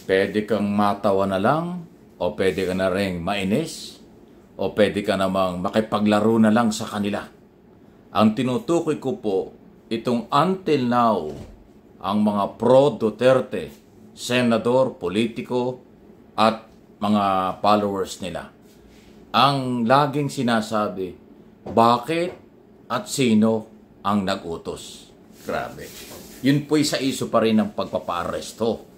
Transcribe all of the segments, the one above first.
Pwede kang matawa na lang, o pwede ka na rin mainis, o pwede ka namang makipaglaro na lang sa kanila. Ang tinutukoy ko po, itong until now, ang mga pro-Duterte, senador, politiko, at mga followers nila. Ang laging sinasabi, bakit at sino ang nag-utos? Grabe. Yun po'y sa iso pa rin ng pagpapaaresto.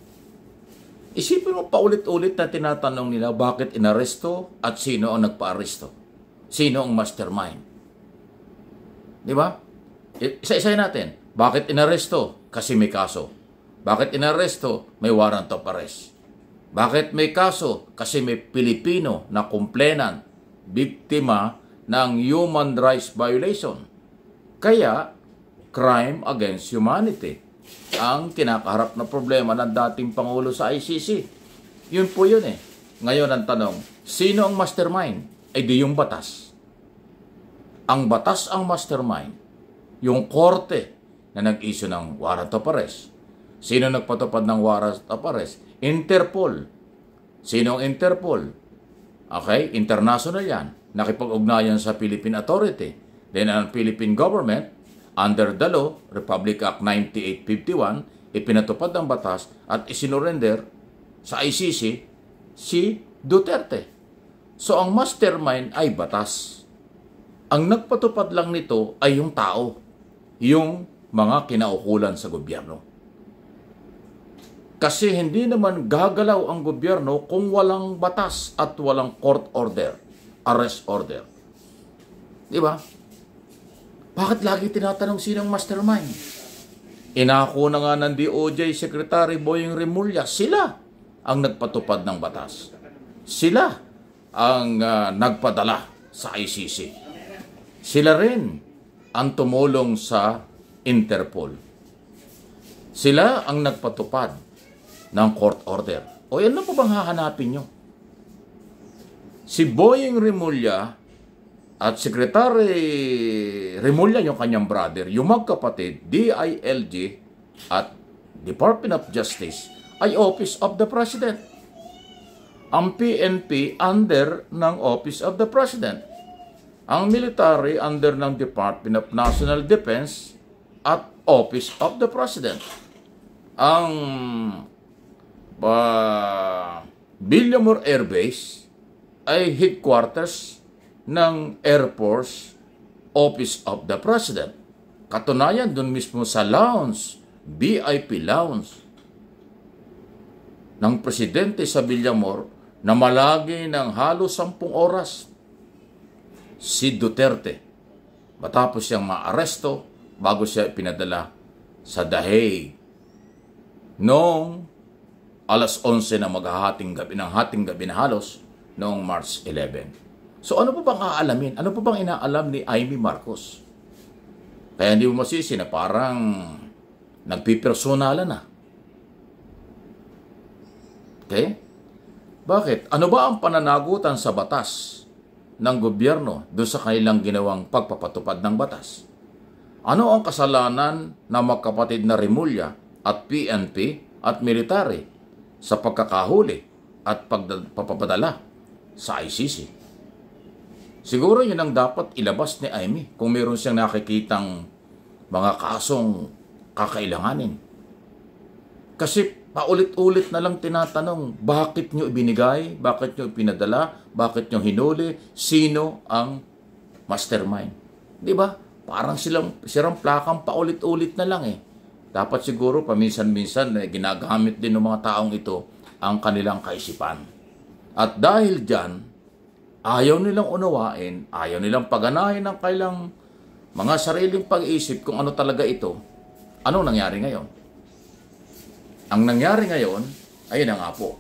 Isipin mo paulit-ulit na tinatanong nila bakit inaresto at sino ang nagpaaresto. Sino ang mastermind. Di ba? Isa-isahin natin. Bakit inaresto? Kasi may kaso. Bakit inaresto? May warrant of arrest. Bakit may kaso? Kasi may Pilipino na complainant, biktima ng human rights violation. Kaya, crime against humanity ang kinakaharap na problema ng dating Pangulo sa ICC. Yun po yun eh. Ngayon ang tanong, sino ang mastermind? Ay di yung batas. Ang batas ang mastermind. Yung korte na nag-issue ng warrant of arrest. Sino nagpatupad ng warrant of arrest? Interpol. Sino ang Interpol? Okay, international yan. Nakipag-ugnayan sa Philippine Authority. Then ang Philippine government, under the law, Republic Act 9851, ipinatupad ng batas at isinurrender sa ICC si Duterte. So ang mastermind ay batas. Ang nagpatupad lang nito ay yung tao, yung mga kinaukulan sa gobyerno. Kasi hindi naman gagalaw ang gobyerno kung walang batas at walang court order, arrest order. Di ba? Bakit lagi tinatanong sinong mastermind? Inako na nga ng DOJ Secretary Boying Remulla, sila ang nagpatupad ng batas. Sila ang nagpadala sa ICC. Sila rin ang tumulong sa Interpol. Sila ang nagpatupad ng court order. O yan na po bang hahanapin nyo? Si Boying Remulla at Secretary Remulla, yung kanyang brother, yung magkapatid, DILG at Department of Justice, ay Office of the President. Ang PNP under ng Office of the President. Ang military under ng Department of National Defense at Office of the President. Ang Villamor Air Base ay headquarters ng Air Force Office of the President. Katunayan dun mismo sa lounge, VIP lounge ng presidente sa Villamor na malagi ng halos 10 oras si Duterte matapos siyang maaresto bago siya pinadala sa The Hague noong alas 11 na maghahating gabi, ng hating gabi na halos noong March 11. So ano pa bang aalamin? Ano pa bang inaalam ni Amy Marcos? Kaya hindi mo masisi na parang nagpipersonalan na. Okay? Bakit? Ano ba ang pananagutan sa batas ng gobyerno doon sa kanilang ginawang pagpapatupad ng batas? Ano ang kasalanan ng magkapatid na Remulla at PNP at military sa pagkakahuli at pagpapadala sa ICC? Siguro yun ang dapat ilabas ni Amy kung meron siyang nakikitang mga kasong kakailanganin. Kasi paulit-ulit na lang tinatanong, bakit nyo ibinigay, bakit nyo pinadala, bakit nyo hinuli, sino ang mastermind? Di ba? Parang sirang plakang paulit-ulit na lang eh. Dapat siguro paminsan-minsan ginagamit din ng mga taong ito ang kanilang kaisipan. At dahil dyan, ayaw nilang unawain, ayaw nilang paganahin ang kailang mga sariling pag-iisip kung ano talaga ito. Anong nangyari ngayon? Ang nangyari ngayon, ayun na nga po,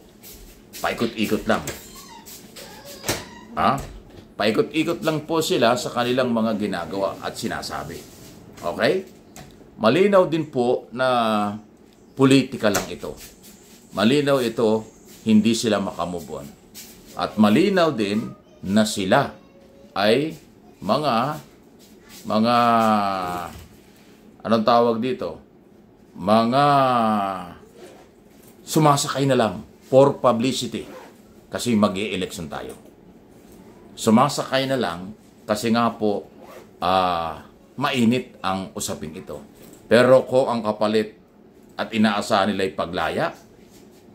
paikot-ikot lang. Paikot-ikot lang po sila sa kanilang mga ginagawa at sinasabi. Okay? Malinaw din po na politika lang ito. Malinaw ito, hindi sila makamove on. At malinaw din na sila ay mga anong tawag dito? Mga sumasakay na lang for publicity kasi mag-i-election tayo. Sumasakay na lang kasi nga po mainit ang usaping ito. Pero kung ang kapalit at inaasahan nila ay paglaya,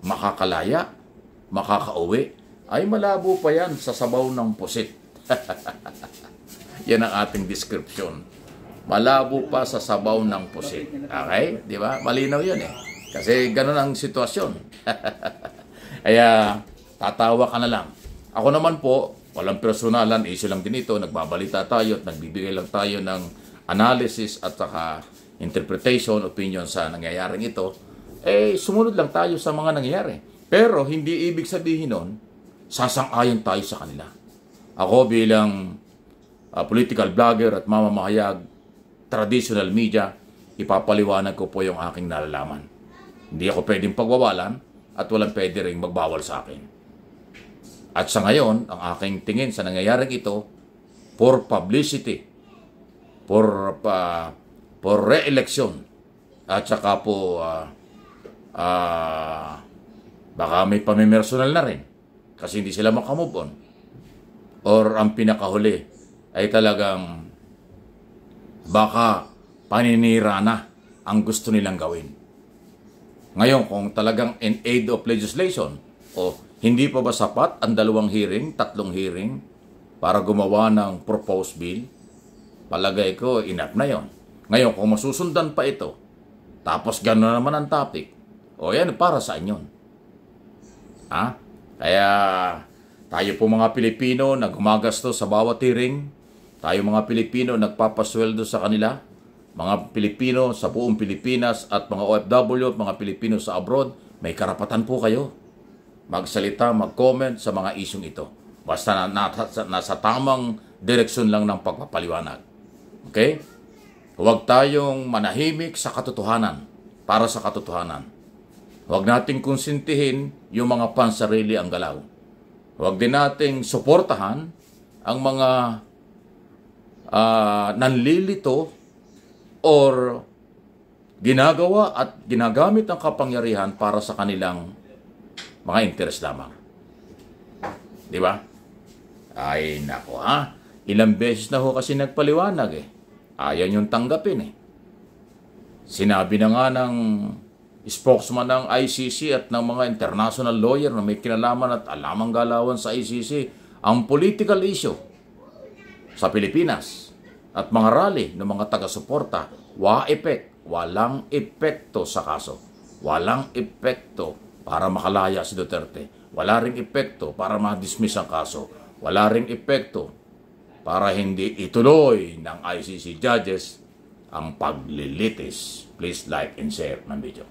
makakalaya, makakauwi, ay malabo pa yan sa sabaw ng pusit. Yan ang ating description. Malabo pa sa sabaw ng pusit. Okay? Di ba? Malinaw yun eh. Kasi ganun ang sitwasyon. Kaya tatawa ka na lang. Ako naman po, walang personalan, issue lang din ito. Nagbabalita tayo at nagbibigay lang tayo ng analysis at saka interpretation, opinion sa nangyayaring ito. Sumunod lang tayo sa mga nangyayari. Pero hindi ibig sabihin nun, sasang-ayon tayo sa kanila. Ako bilang political vlogger at mamamahayag, traditional media, ipapaliwanag ko po yung aking nalalaman. Hindi ako pwedeng pagwawalan at walang pwede rin magbawal sa akin. At sa ngayon, ang aking tingin sa nangyayaring ito, for publicity, for re-election, at saka po baka may pamimersonal na rin kasi hindi sila makamove on. Or ang pinakahuli ay talagang baka paninira na ang gusto nilang gawin. Ngayon, kung talagang in aid of legislation, o hindi pa ba sapat ang 2 hearing, 3 hearing para gumawa ng proposed bill, palagay ko, enough na yon. Ngayon, kung masusundan pa ito, tapos gano'n naman ang topic, yan, para sa inyo. Kaya, tayo po mga Pilipino na gumagasto sa bawat hearing, tayo mga Pilipino nagpapasweldo sa kanila, mga Pilipino sa buong Pilipinas at mga OFW at mga Pilipino sa abroad, may karapatan po kayo magsalita, mag-comment sa mga isyong ito. Basta nasa tamang direksyon lang ng pagpapaliwanag. Okay? Huwag tayong manahimik sa katotohanan, para sa katotohanan. Huwag nating konsintihin yung mga pansarili ang galaw. Huwag din nating suportahan ang mga nanlilito or ginagawa at ginagamit ang kapangyarihan para sa kanilang mga interes lamang. Di ba? Ay, nako ilang beses na ho kasi nagpaliwanag Ayaw yung tanggapin Sinabi na nga ng spokesman ng ICC at ng mga international lawyer na may kinalaman at alamang galawan sa ICC ang political issue sa Pilipinas at mga rally ng mga taga-suporta, walang epekto sa kaso. Walang epekto para makalaya si Duterte. Wala ring epekto para ma-dismiss ang kaso. Wala ring epekto para hindi ituloy ng ICC judges ang paglilitis. Please like and share ng video.